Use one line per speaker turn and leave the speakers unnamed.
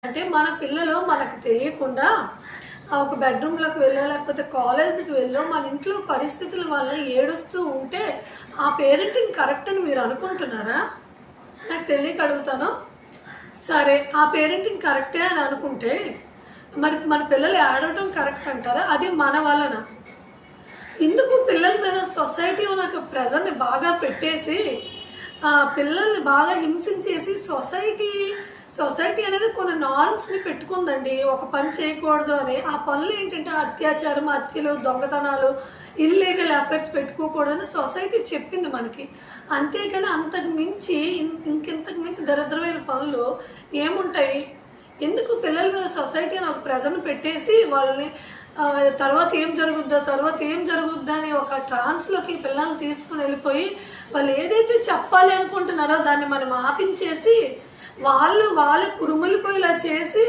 అంటే మన పిల్లలు మనకు తెలియకుండా ఒక బెడ్రూమ్లోకి వెళ్ళో లేకపోతే కాలేజీకి వెళ్ళో మన ఇంట్లో పరిస్థితుల వల్ల ఏడుస్తూ ఉంటే ఆ పేరెంటింగ్ కరెక్ట్ అని మీరు అనుకుంటున్నారా? నాకు తెలియక అడుగుతాను. సరే, ఆ పేరెంటింగ్ కరెక్టే అని అనుకుంటే మరి మన పిల్లలు ఏడవటం కరెక్ట్ అంటారా? అది మన వలన. ఇందుకు పిల్లల మీద సొసైటీ నాకు ప్రెజర్ని బాగా పెట్టేసి పిల్లల్ని బాగా హింసించేసి సొసైటీ అనేది కొన్ని నార్మ్స్ని పెట్టుకుందండి. ఒక పని చేయకూడదు అని. ఆ పనులు ఏంటంటే అత్యాచారం, హత్యలు, దొంగతనాలు, ఇల్లీగల్ అఫైర్స్ పెట్టుకోకూడదని సొసైటీ చెప్పింది మనకి. అంతేకాని అంతకు మించి ఇంకింతకు మించి దరిద్రమైన పనులు ఏముంటాయి? ఎందుకు పిల్లల మీద సొసైటీ అని ఒక ప్రెజర్ని పెట్టేసి వాళ్ళని తర్వాత ఏం జరుగుద్దా అని ఒక ట్రాన్స్లోకి పిల్లల్ని తీసుకుని వెళ్ళిపోయి వాళ్ళు ఏదైతే చెప్పాలి అనుకుంటున్నారో దాన్ని మనం ఆపించేసి వాళ్ళు కురుములిపోయేలా చేసి